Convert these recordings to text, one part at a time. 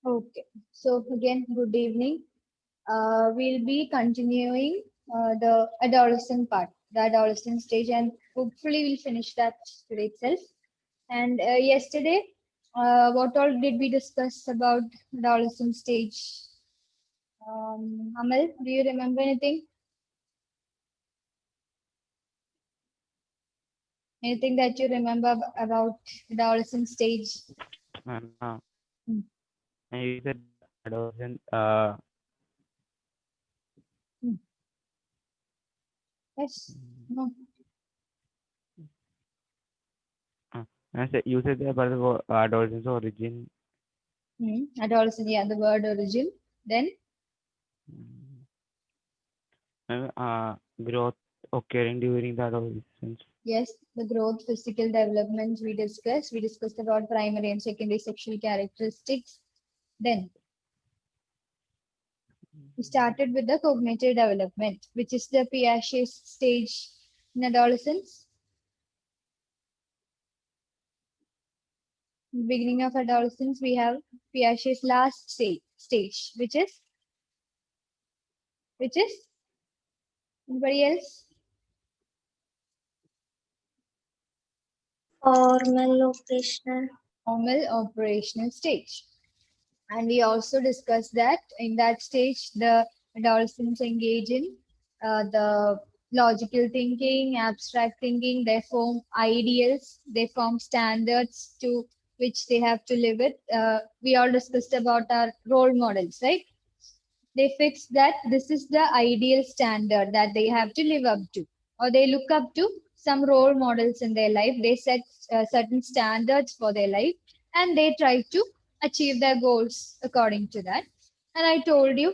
Okay, so again, good evening. We'll be continuing the adolescent part, the adolescent stage, and hopefully we'll finish that today itself. And yesterday, what all did we discuss about adolescent stage? Amal, do you remember anything? Anything that you remember about adolescent stage? No, Hmm. you said adolescent. Hmm. Yes. No. I said you said about the adolescence origin. Adolescent, yeah, the word origin. Then. mm, Growth occurring during the adolescence. Yes, the growth, physical development we discussed. We discussed about primary and secondary sexual characteristics. Then we started with the cognitive development, which is the Piaget's stage in adolescence. In the beginning of adolescence, we have Piaget's last stage, which is anybody else? Formal operational. Normal operational stage. And we also discussed that in that stage, the adolescents engage in the logical thinking, abstract thinking, they form ideals, they form standards to which they have to live with. We all discussed about our role models, right? They fix that this is the ideal standard that they have to live up to, or they look up to some role models in their life. They set certain standards for their life and they try to achieve their goals according to that. And I told you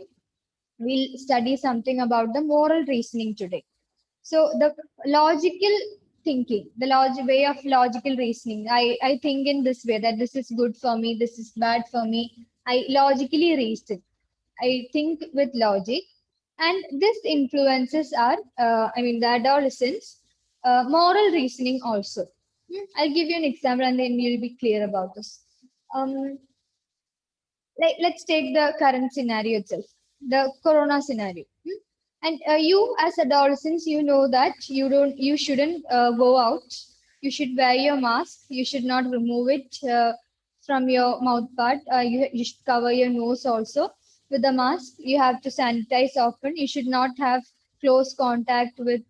we'll study something about the moral reasoning today. So the logical thinking, the way of logical reasoning, I think in this way that this is good for me, this is bad for me. I logically reason. I think with logic, and this influences our, the adolescents' moral reasoning also. I'll give you an example, and then you'll be clear about this. Um, let's take the current scenario itself, the corona scenario. And you as adolescents, you know that you shouldn't go out. You should wear your mask. You should not remove it from your mouth part. You should cover your nose also with the mask. You have to sanitize often. You should not have close contact with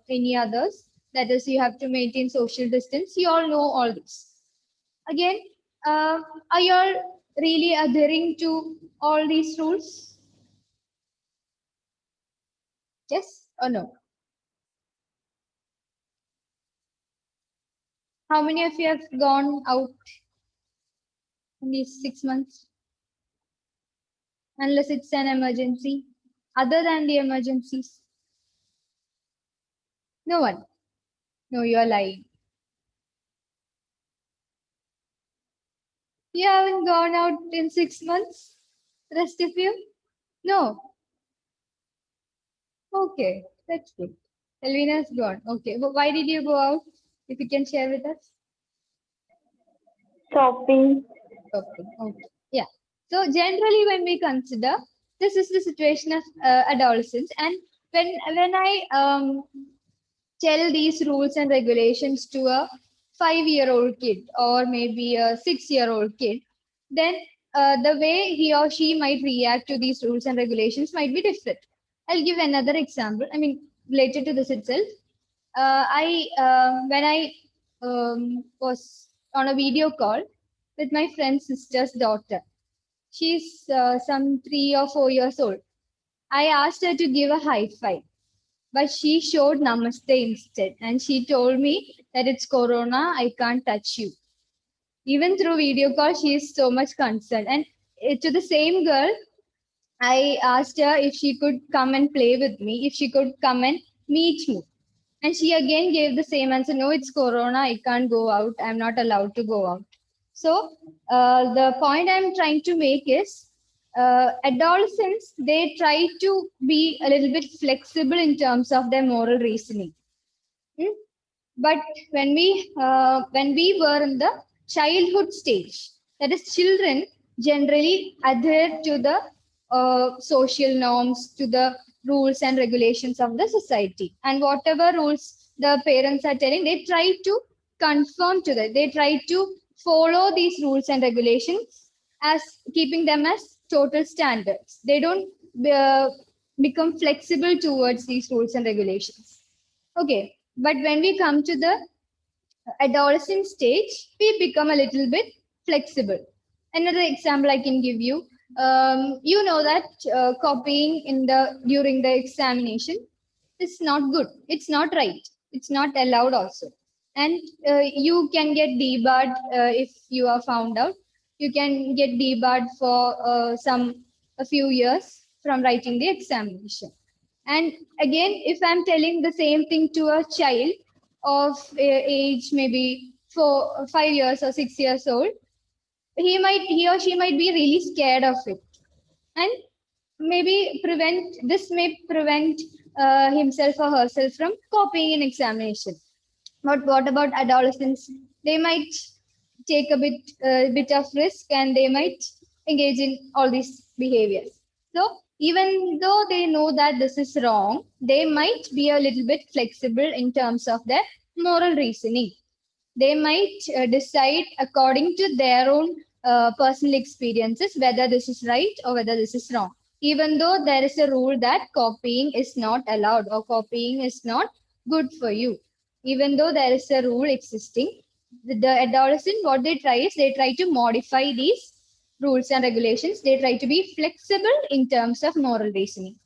any others. That is, you have to maintain social distance. You all know all this. Again, uh, are you all really adhering to all these rules? Yes or no? How many of you have gone out in these 6 months? Unless it's an emergency. Other than the emergencies? No one. No, you're lying. You haven't gone out in 6 months? Rest of you? No. Okay, that's good. Elvina's gone. Okay, but why did you go out? If you can share with us. Shopping. Okay. Okay. Yeah. So generally, when we consider this is the situation of adolescents, and when I tell these rules and regulations to a 5-year-old kid or maybe a 6-year-old kid, then the way he or she might react to these rules and regulations might be different. I'll give another example. I mean, related to this itself. I when I was on a video call with my friend's sister's daughter. She's some 3 or 4 years old. I asked her to give a high five, but she showed namaste instead, and she told me that it's corona, I can't touch you. Even through video call, she is so much concerned. And to the same girl, I asked her if she could come and play with me, if she could come and meet me. And she again gave the same answer, no, it's corona, I can't go out, I'm not allowed to go out. So the point I'm trying to make is adolescents, they try to be a little bit flexible in terms of their moral reasoning. Hmm? But when we were in the childhood stage, that is children, generally adhere to the social norms, to the rules and regulations of the society. And whatever rules the parents are telling, they try to conform to that. They try to follow these rules and regulations as keeping them as total standards. They don't uh, become flexible towards these rules and regulations. Okay, but when we come to the adolescent stage, we become a little bit flexible. Another example I can give you, you know that copying in the during the examination is not good. It's not right. It's not allowed also. And you can get debarred if you are found out. You can get debarred for a few years from writing the examination. And again, if I'm telling the same thing to a child of age maybe 5 years or 6 years old, he or she might be really scared of it, and maybe prevent this may prevent himself or herself from copying an examination. But what about adolescents? They might take a bit of risk, and they might engage in all these behaviors. So even though they know that this is wrong, they might be a little bit flexible in terms of their moral reasoning. They might decide according to their own personal experiences whether this is right or whether this is wrong. Even though there is a rule that copying is not allowed or copying is not good for you, even though there is a rule existing, the adolescent, what they try is they try to modify these rules and regulations. They try to be flexible in terms of moral reasoning.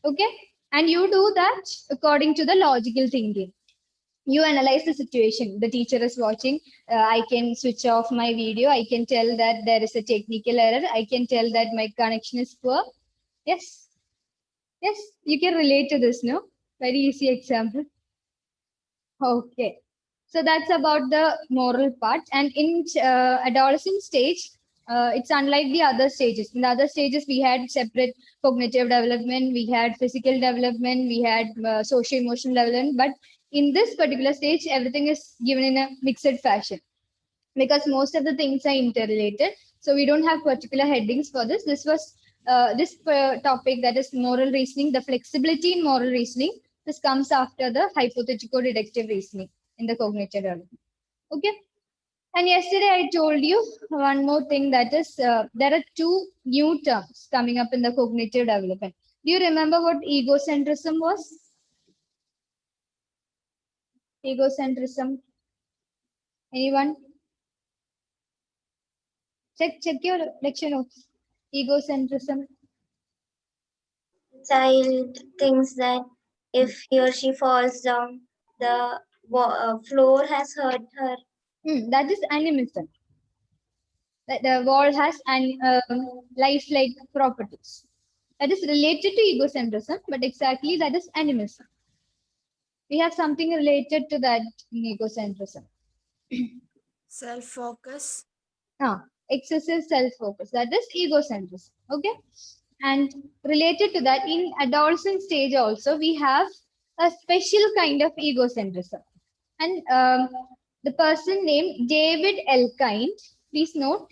Okay, and you do that according to the logical thinking. You analyze the situation. The teacher is watching. I can switch off my video. I can tell that there is a technical error. I can tell that my connection is poor. Yes, yes, you can relate to this, no? Very easy example. Okay, so that's about the moral part. And in adolescent stage, it's unlike the other stages. In the other stages, we had separate cognitive development, we had physical development, we had social emotional development. But in this particular stage, everything is given in a mixed fashion because most of the things are interrelated. So we don't have particular headings for this. This was this topic, that is moral reasoning, the flexibility in moral reasoning. This comes after the hypothetical-deductive reasoning in the cognitive development. Okay. And yesterday I told you one more thing, that is there are two new terms coming up in the cognitive development. Do you remember what egocentrism was? Egocentrism. Anyone? Check your lecture notes. Egocentrism. Child thinks that if he or she falls down, the floor has hurt her. That is animism. That the wall has an life-like properties. That is related to egocentrism, but exactly that is animism. We have something related to that in egocentrism. Self-focus. Excessive self-focus. That is egocentrism. Okay. And related to that, in adolescent stage also, we have a special kind of egocentrism. And the person named David Elkind, please note,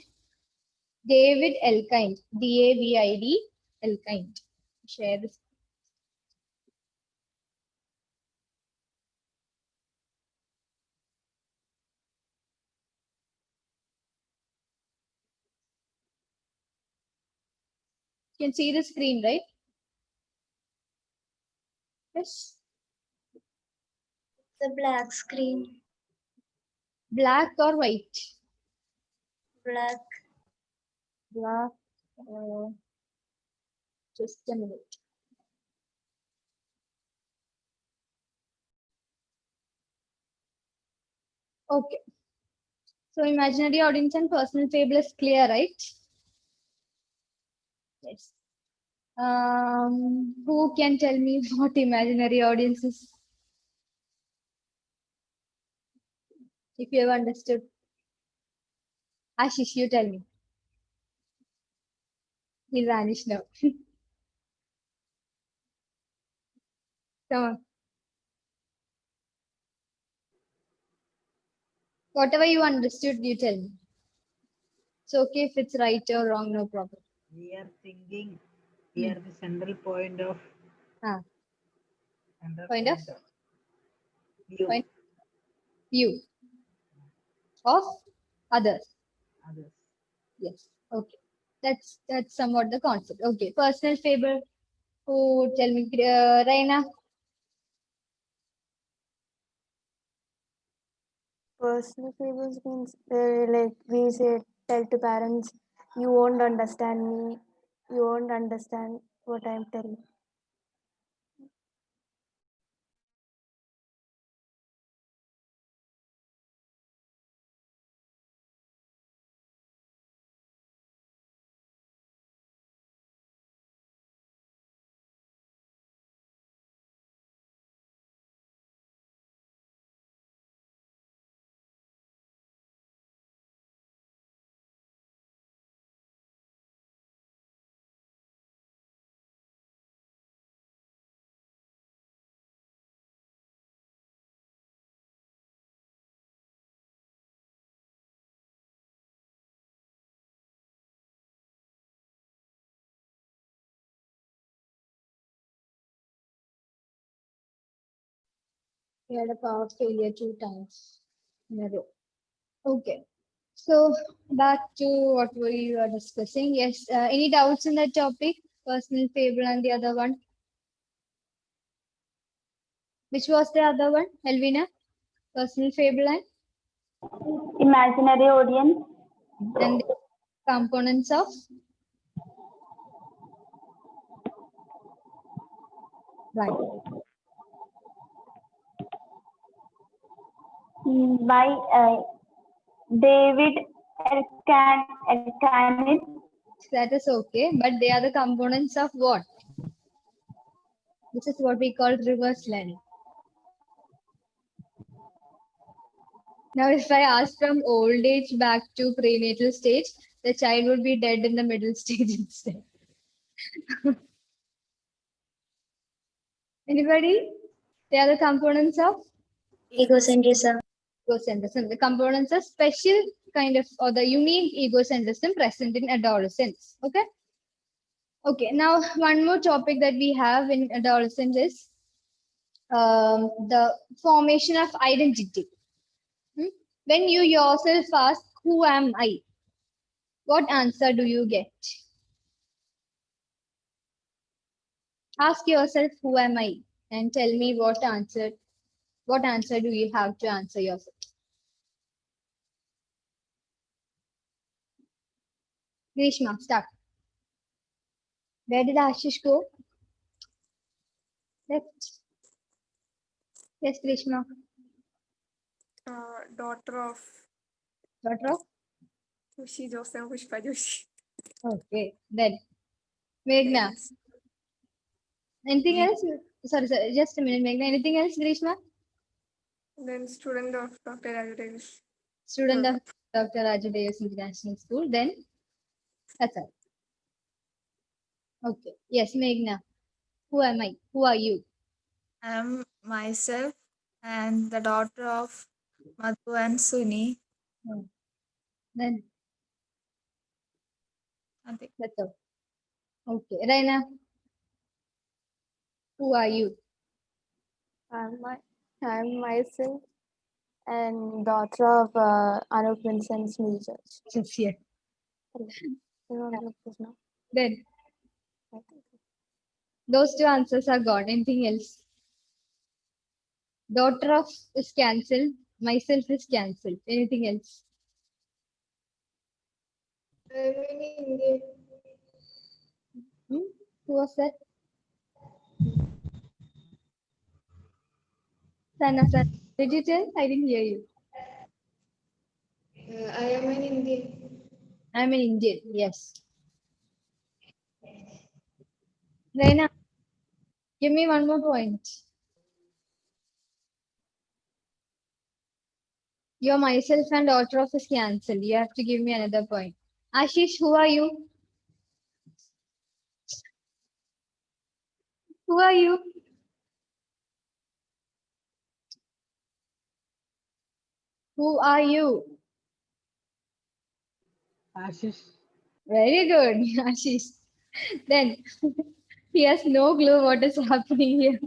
David Elkind, David Elkind. Share this. You can see the screen, right? Yes. The black screen. Black or white? Black. Black. Just a minute. Okay. So imaginary audience and personal fable is clear, right? Yes. Who can tell me what imaginary audience is? If you have understood. Ashish, you tell me. He vanished now. Come on. Whatever you understood, you tell me. It's okay if it's right or wrong, no problem. We are thinking here the central point of Ah, central point of view. point view of others. Others. Yes. Okay. That's somewhat the concept. Okay. Personal fable. Oh, tell me, Raina. Personal fables means like we say tell to parents, you won't understand me, you won't understand what I'm telling. We had a power failure 2 times in a row. Okay. So back to what we were discussing. Yes. Any doubts in that topic? Personal fable and the other one. Which was the other one, Elvina? Personal fable Imaginary audience. and the components of right. By David Elkanis. That is okay, but they are the components of what? This is what we call reverse learning. Now, if I ask from old age back to prenatal stage, the child would be dead in the middle stage instead. Anybody? They are the components of Egocentrism. egocentrism. The components of special kind of or the unique egocentrism present in adolescence. Okay. Okay. Now, one more topic that we have in adolescence is the formation of identity. When you yourself ask, "Who am I?" what answer do you get? Ask yourself, "Who am I?" and tell me what answer. What answer do you have to answer yourself? Grishma, start. Where did Ashish go? Left. Yes, Grishma. Daughter of Daughter of? Joshi Joseph Pushpa Joshi. Okay. Then Meghna. Yes. Anything Me- else? Sorry, just a minute, Meghna. Anything else, Grishma? Then student of Dr. Raju Davis. Student of Dr. Raju Davis International School. Then that's all. Okay. Yes, Meghna. Who am I? Who are you? I am myself and the daughter of Madhu and Suni. Then I think that's all. Okay. Raina. Who are you? I'm myself and daughter of Anup Vincent's Major. Yes, yes. You don't look this now. Then I think. those two answers are gone. Anything else? Daughter of is cancelled. Myself is cancelled. Anything else? I'm in India. Hmm? Who was that? Sana, Sana. Did you tell? I didn't hear you. I am an Indian. I'm an Indian. Yes. Raina, give me one more point. You're myself and daughter of is cancelled. You have to give me another point. Ashish, who are you? Who are you? Who are you? Ashish. Very good, Ashish. Then he has no clue what is happening here.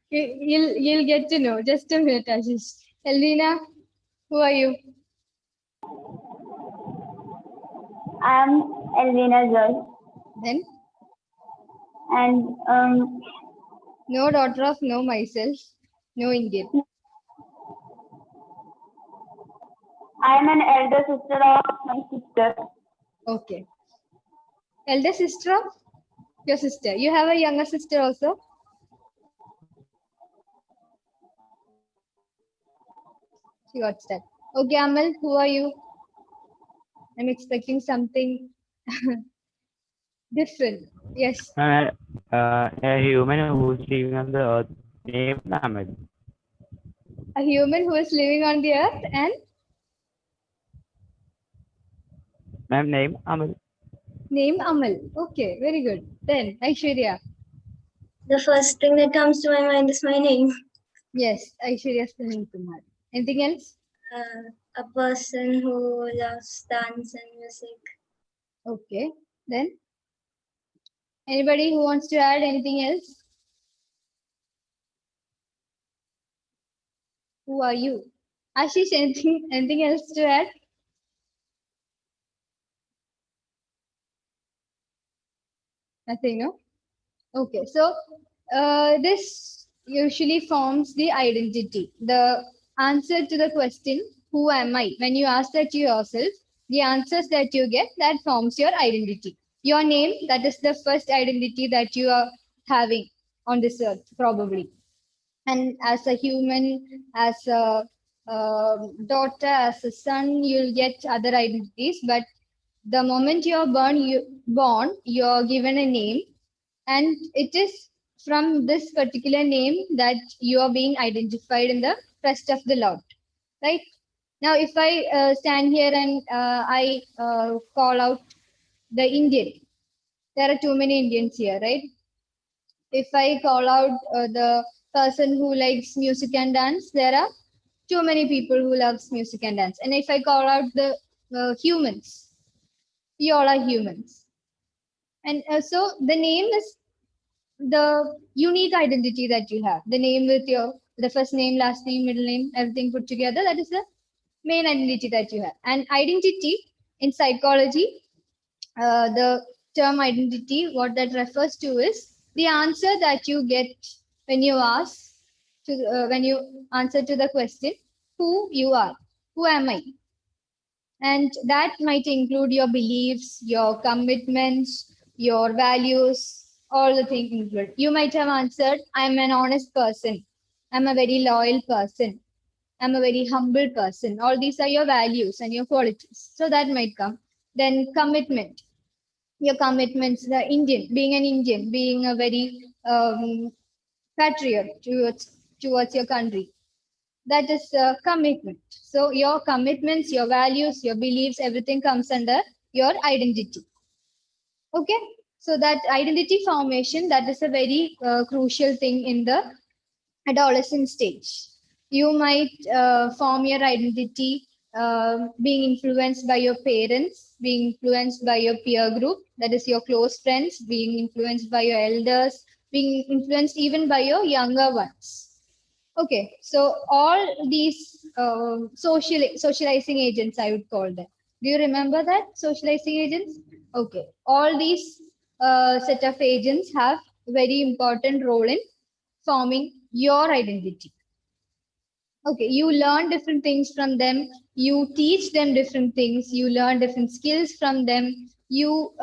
You'll get to know. Just a minute, Ashish. Elvina, who are you? I'm Elvina Joy, Then and no daughter of no myself, no Indian. I'm an elder sister of my sister. Okay. Elder sister of your sister. You have a younger sister also? She got stuck. Okay, Amal, who are you? I'm expecting something different. Yes. A human who's living on the earth named Ahmed. A human who is living on the earth and Ma'am, name Ahmed. name Amal. Okay, very good. Then Aishwarya. The first thing that comes to my mind is my name. Yes, Aishwarya Sunil Kumar. Anything else? A person who loves dance and music. Okay. Then anybody who wants to add anything else? Who are you? Ashish, anything else to add? Nothing, no? Okay, so this usually forms the identity. The answer to the question, who am I? When you ask that to yourself, the answers that you get, that forms your identity. Your name, that is the first identity that you are having on this earth, probably. And as a human, as a daughter, as a son, you'll get other identities. But the moment you're born, you're given a name, and it is from this particular name that you are being identified in the rest of the lot, right? Now, if I stand here and I call out the Indian, there are too many Indians here, right? If I call out the person who likes music and dance, there are too many people who loves music and dance. And if I call out the humans, we all are humans. And so the name is the unique identity that you have. The name with your the first name, last name, middle name, everything put together. That is the main identity that you have. And identity in psychology, the term identity, what that refers to is the answer that you get when you ask to when you answer to the question, who you are, who am I, and that might include your beliefs, your commitments, your values, all the things included. You might have answered, I'm an honest person, I'm a very loyal person, I'm a very humble person. All these are your values and your qualities. So that might come. Then commitment. Your commitments, the Indian, being a very patriot towards your country. That is commitment. So your commitments, your values, your beliefs, everything comes under your identity. Okay. So that identity formation, that is a very crucial thing in the adolescent stage. You might form your identity being influenced by your parents, being influenced by your peer group, that is your close friends, being influenced by your elders, being influenced even by your younger ones. Okay, so all these socializing agents, I would call them. Do you remember that socializing agents? Okay, all these set of agents have very important role in forming your identity. Okay, you learn different things from them. You teach them different things. You learn different skills from them. You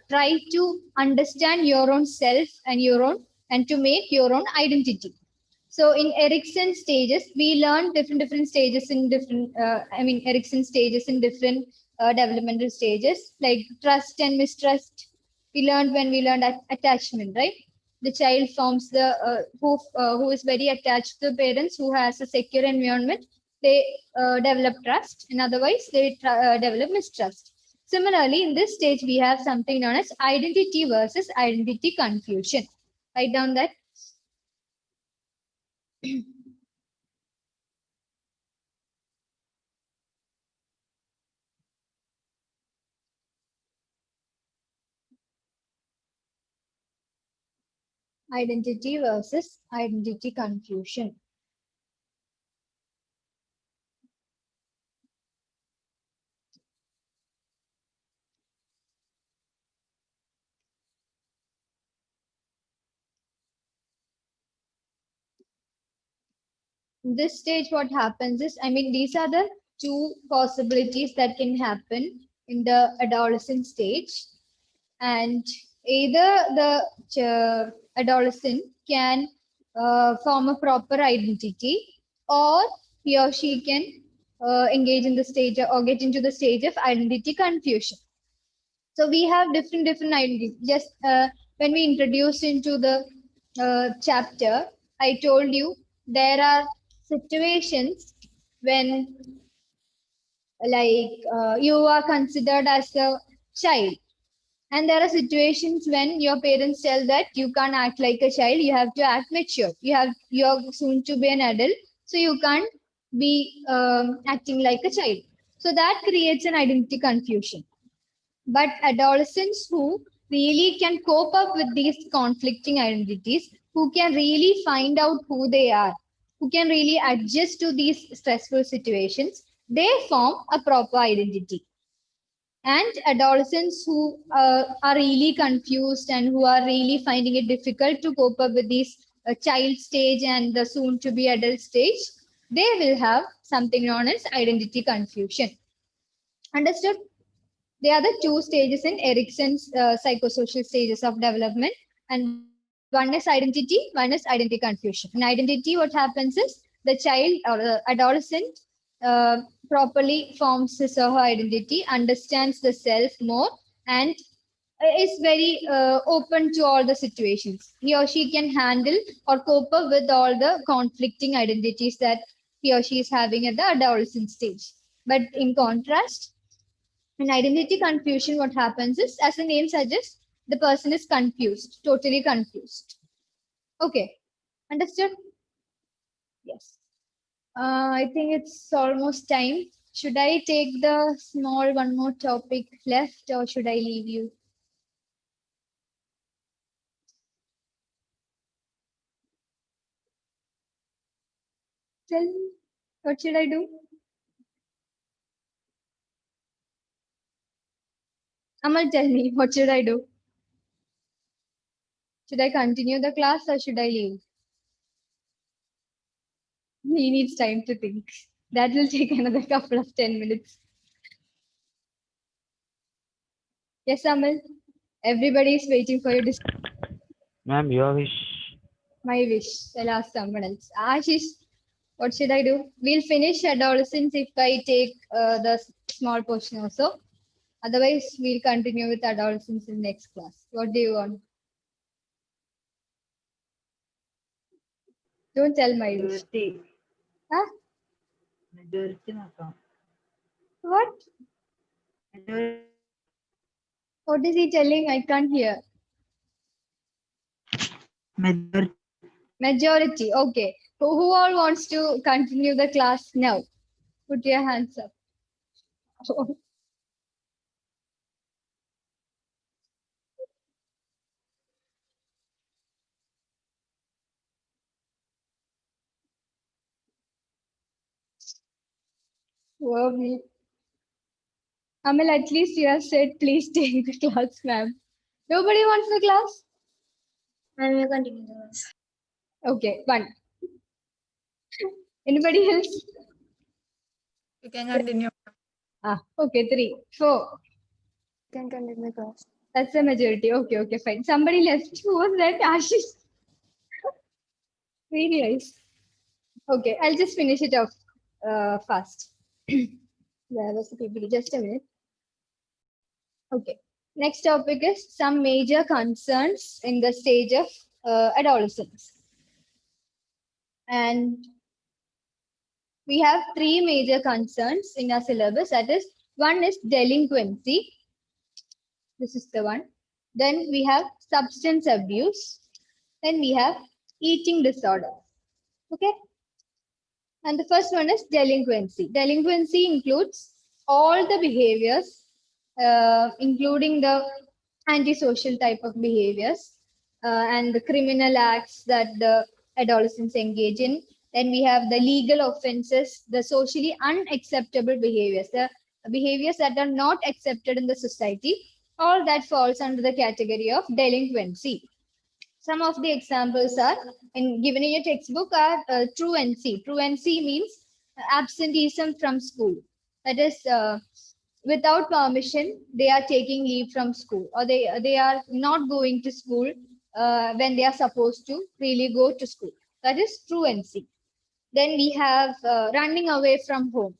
try to understand your own self and to make your own identity. So in Erikson stages, we learn different stages in different. Erikson stages in different developmental stages, like trust and mistrust. We learned when we learned attachment, right? The child forms the who is very attached to the parents, who has a secure environment. They develop trust, and otherwise they develop mistrust. Similarly, in this stage, we have something known as identity versus identity confusion. Write down that. Identity versus identity confusion. This stage, what happens is, I mean, these are the two possibilities that can happen in the adolescent stage. And either the adolescent can form a proper identity, or he or she can engage in the stage or get into the stage of identity confusion. So we have different identities. Just when we introduced into the chapter, I told you there are situations when you are considered as a child, and there are situations when your parents tell that you can't act like a child, you have to act mature. You're soon to be an adult, so you can't be acting like a child. So that creates an identity confusion. But adolescents who really can cope up with these conflicting identities, who can really find out who they are, who can really adjust to these stressful situations, they form a proper identity. And adolescents who are really confused and who are really finding it difficult to cope up with these child stage and the soon to be adult stage, they will have something known as identity confusion. Understood? They are the two stages in Erikson's psychosocial stages of development. And one is identity, one is identity confusion. In identity, what happens is the child or the adolescent properly forms his or her identity, understands the self more, and is very open to all the situations. He or she can handle or cope up with all the conflicting identities that he or she is having at the adolescent stage. But in contrast, in identity confusion, what happens is, as the name suggests, the person is confused, totally confused. Okay, understood? Yes. I think it's almost time. Should I take the small one more topic left, or should I leave you? Tell me, what should I do? Amal, tell me, what should I do? Should I continue the class or should I leave? He needs time to think. That will take another couple of 10 minutes. Yes, Amal. Everybody is waiting for your Ma'am, your wish. My wish. I'll ask someone else. Ashish, what should I do? We'll finish adolescence if I take the small portion also. Otherwise, we'll continue with adolescence in next class. What do you want? Don't tell my wish. Majority. Huh? Majority നോക്കാം. What? Majority. What is he telling? I can't hear. Majority. Majority. Okay. Who all wants to continue the class now? Put your hands up. Wow. Amal, at least you have said, please take the class, ma'am. Nobody wants the class? And we continue the class. Okay, one. Anybody else? You can continue. Okay, 3, 4. Can continue the class. That's the majority. Okay, fine. Somebody left. Who was that? Ashish. Very nice. Okay, I'll just finish it off fast. Where was the PPT? Just a minute. Okay. Next topic is some major concerns in the stage of adolescence. And we have 3 major concerns in our syllabus. That is, one is delinquency. This is the one. Then we have substance abuse. Then we have eating disorder. Okay. And the first one is delinquency. Delinquency includes all the behaviors, including the antisocial type of behaviors, and the criminal acts that the adolescents engage in. Then we have the legal offenses, the socially unacceptable behaviors, the behaviors that are not accepted in the society. All that falls under the category of delinquency. Some of the examples are given in your textbook are truancy. Truancy means absenteeism from school. That is, without permission, they are taking leave from school, or they are not going to school when they are supposed to really go to school. That is truancy. Then we have running away from home.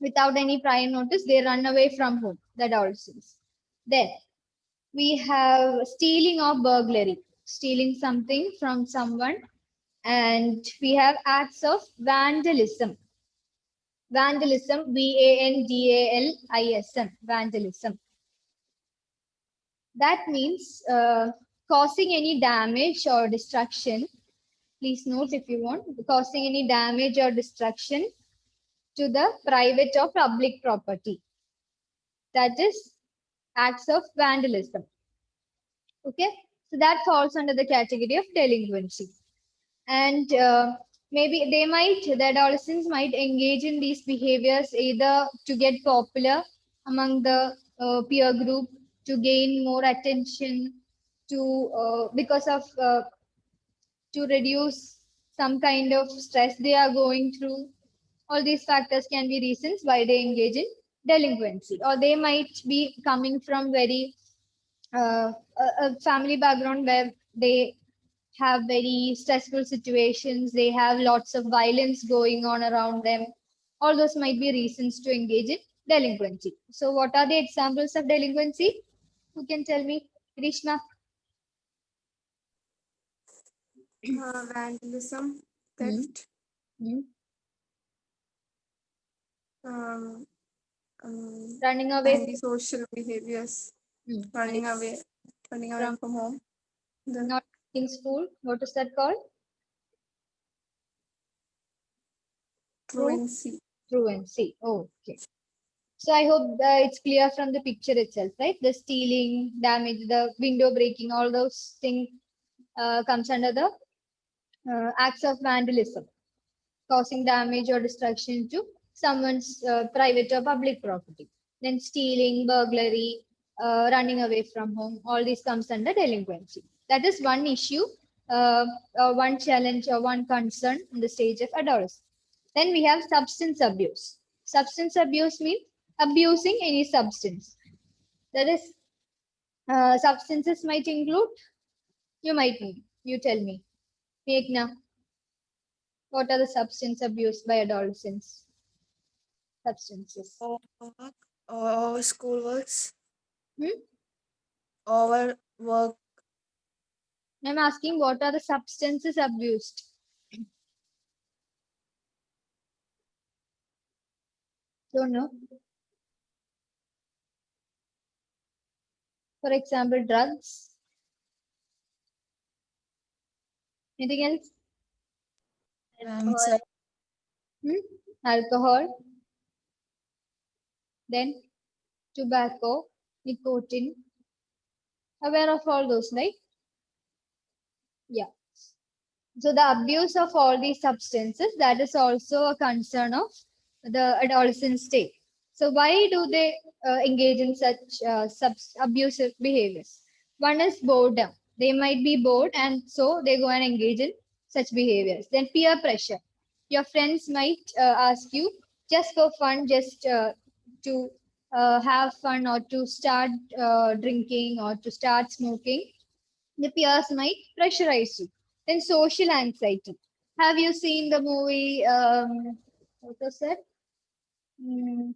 Without any prior notice, they run away from home. The adolescents. Then we have stealing or burglary, stealing something from someone. And we have acts of vandalism. Vandalism, vandalism, vandalism. That means causing any damage or destruction. Please note if you want, causing any damage or destruction to the private or public property. That is acts of vandalism. Okay, so that falls under the category of delinquency. And maybe the adolescents might engage in these behaviors either to get popular among the peer group, to gain more attention, because of to reduce some kind of stress they are going through. All these factors can be reasons why they engage in delinquency, or they might be coming from very a family background where they have very stressful situations, they have lots of violence going on around them. All those might be reasons to engage in delinquency. So what are the examples of delinquency? Who can tell me? Grishma? Vandalism, theft, um, Running away. antisocial behaviors, running away from home. Not in school. What is that called? Truancy. Truancy. Okay. So I hope it's clear from the picture itself, right? The stealing, damage, the window breaking, all those things comes under the acts of vandalism, causing damage or destruction to someone's private or public property. Then stealing, burglary, running away from home, all these comes under delinquency. That is one issue, one challenge or one concern in the stage of adolescence. Then we have substance abuse. Substance abuse means abusing any substance. That is, substances might include, you might know, you tell me. Meghna, what are the substance abuse by adolescents? Substances. Overwork, over school works, Hmm? overwork, I'm asking what are the substances abused? Don't know. For example, drugs. Anything else? anxiety, Alcohol. Then tobacco, nicotine. Aware of all those, right? Yeah. So the abuse of all these substances, that is also a concern of the adolescent state. So why do they engage in such abusive behaviors? One is boredom. They might be bored and so they go and engage in such behaviors. Then peer pressure. Your friends might ask you just for fun, just to have fun or to start drinking or to start smoking. The peers might pressurize you. Then social anxiety. Have you seen the movie, what was that?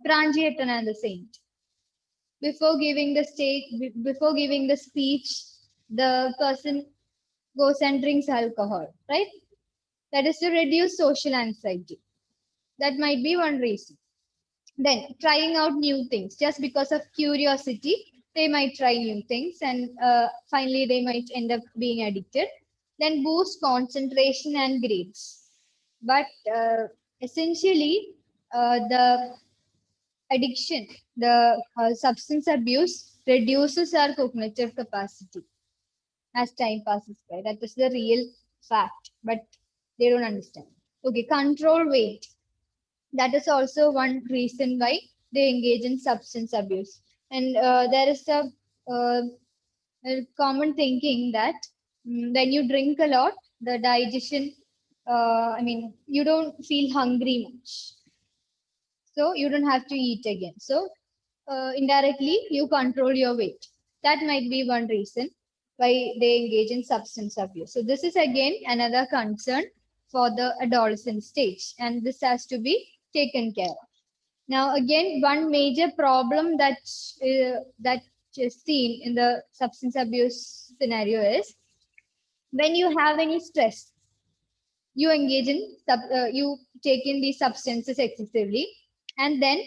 Pranjiyatan and the Saint. Before giving the speech, the person goes and drinks alcohol, right? That is to reduce social anxiety. That might be one reason. Then trying out new things just because of curiosity, they might try new things and finally they might end up being addicted. Then boost concentration and grades. But essentially, the addiction, the substance abuse reduces our cognitive capacity. as time passes by. That is the real fact, but they don't understand. Okay, control weight. That is also one reason why they engage in substance abuse. And there is a common thinking that when you drink a lot, the digestion, you don't feel hungry much. So you don't have to eat again. So indirectly, you control your weight. That might be one reason why they engage in substance abuse. So this is again another concern for the adolescent stage, and this has to be taken care of. Now, again, one major problem that is seen in the substance abuse scenario is when you have any stress, you engage in you take in these substances excessively, and then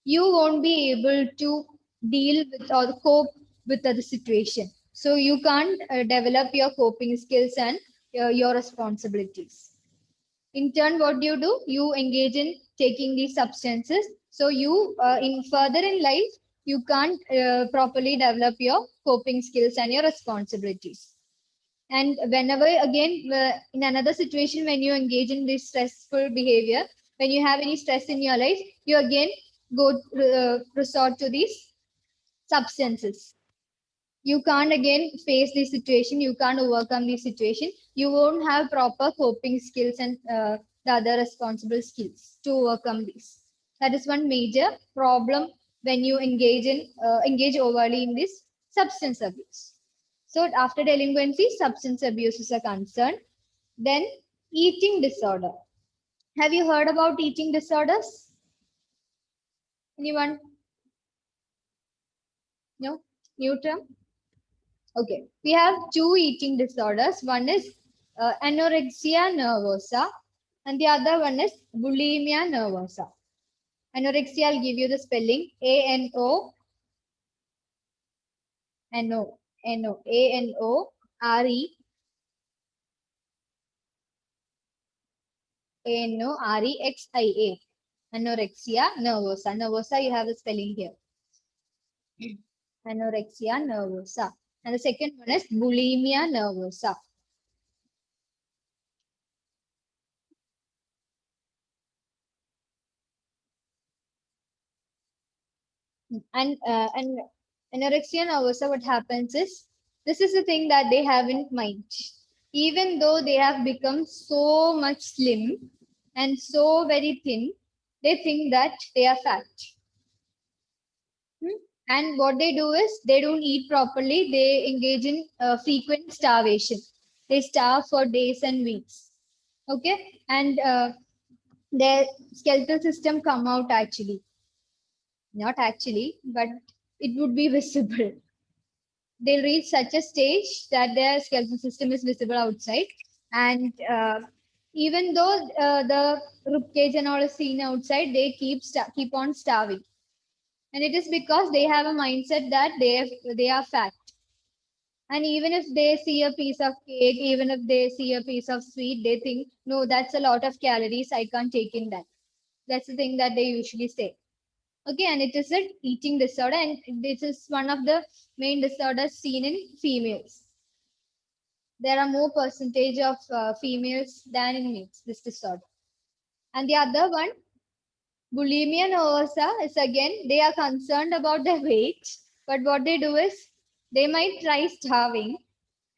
you won't be able to deal with or cope with the situation. So you can't develop your coping skills and your responsibilities. In turn, what do? You engage in taking these substances. So you, in further in life, you can't properly develop your coping skills and your responsibilities. And whenever, again, in another situation, when you engage in this stressful behavior, when you have any stress in your life, you again go resort to these substances. You can't again face this situation. You can't overcome this situation. You won't have proper coping skills and the other responsible skills to overcome this. That is one major problem when you engage overly in this substance abuse. So after delinquency, substance abuse is a concern. Then eating disorder. Have you heard about eating disorders? Anyone? No? New term? Okay. We have two eating disorders. One is anorexia nervosa and the other one is bulimia nervosa. Anorexia, I'll give you the spelling. A-N-O-R-E. A-N-O-R-E-X-I-A. Anorexia nervosa. Nervosa, you have the spelling here. Anorexia nervosa. And the second one is bulimia nervosa. And anorexia nervosa, what happens is, this is the thing that they have in mind. Even though they have become so much slim and so very thin, they think that they are fat. And what they do is, they don't eat properly. They engage in frequent starvation. They starve for days and weeks. Okay, and their skeletal system come out actually. Not actually, but it would be visible. They'll reach such a stage that their skeletal system is visible outside. And even though the ribcage and all is seen outside, they keep on starving. And it is because they have a mindset that they are fat. And even if they see a piece of cake, even if they see a piece of sweet, they think, no, that's a lot of calories. I can't take in that. That's the thing that they usually say. Okay, and it is an eating disorder, and this is one of the main disorders seen in females. There are more percentage of females than in males, this disorder. And the other one, bulimia nervosa, is again, they are concerned about their weight, but what they do is, they might try starving,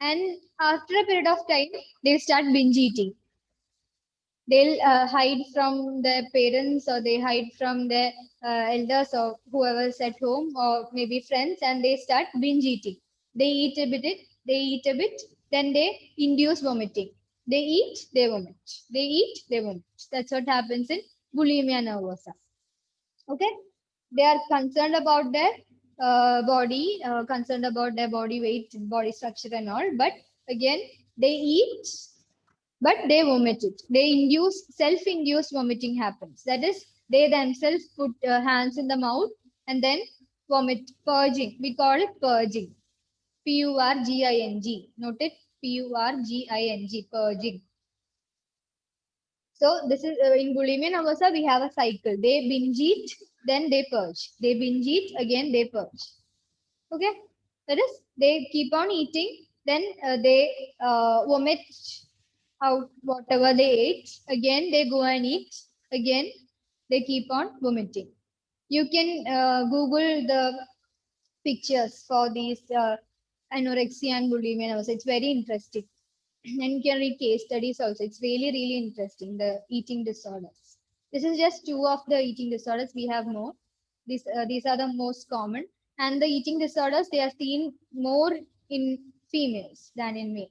and after a period of time, they start binge eating. They'll hide from their parents, or they hide from their elders or whoever's at home, or maybe friends, and they start binge eating. They eat a bit, then they induce vomiting. They eat, they vomit. They eat, they vomit. That's what happens in bulimia nervosa. Okay, they are concerned about their body, concerned about their body weight, body structure and all, but again, they eat, but they vomit it. They self-induced vomiting happens. That is, they themselves put hands in the mouth and then vomit, purging. We call it purging. P-U-R-G-I-N-G. Note it, P-U-R-G-I-N-G, purging. So this is in bulimia nervosa, we have a cycle. They binge eat, then they purge. They binge eat, again they purge. Okay, that is, they keep on eating, Then they vomit out whatever they ate. Again, they go and eat. Again, they keep on vomiting. You can Google the pictures for these anorexia and bulimia also. It's very interesting. And you can read case studies also. It's really, really interesting, the eating disorders. This is just two of the eating disorders. We have more. These are the most common. And the eating disorders, they are seen more in females than in males.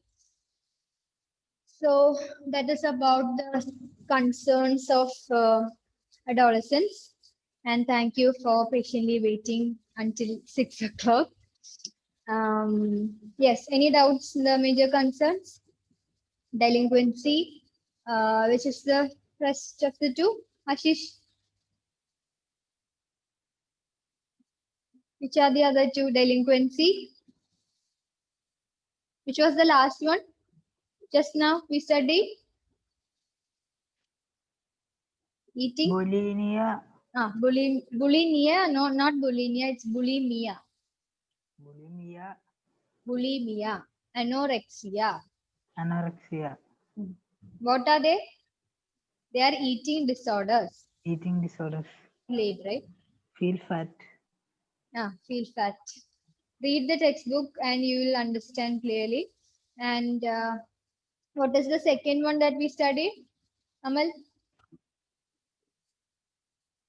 So that is about the concerns of adolescents. And thank you for patiently waiting until 6 o'clock. Yes, any doubts in the major concerns? Delinquency, which is the rest of the two? Ashish? Which are the other two? Delinquency? Which was the last one? Just now we studied? Eating? Bulimia. Bulimia, no, not bulimia, it's bulimia. Bulimia. Bulimia, anorexia. Anorexia. What are they? They are eating disorders. Eating disorders. Late, right? Feel fat. Feel fat. Read the textbook and you will understand clearly. And what is the second one that we studied? Amal?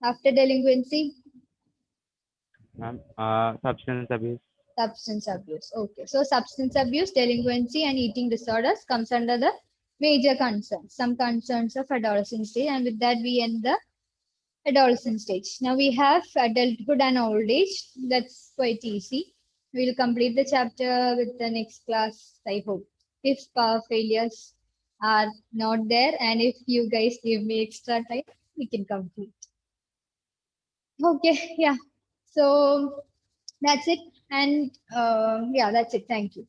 After delinquency? Ma'am, substance abuse. Substance abuse. Okay. So substance abuse, delinquency, and eating disorders comes under the major concerns. Some concerns of adolescent stage. And with that, we end the adolescent stage. Now we have adulthood and old age. That's quite easy. We'll complete the chapter with the next class, I hope. If power failures are not there, and if you guys give me extra time, we can complete. Okay, yeah. So that's it. And yeah, that's it. Thank you.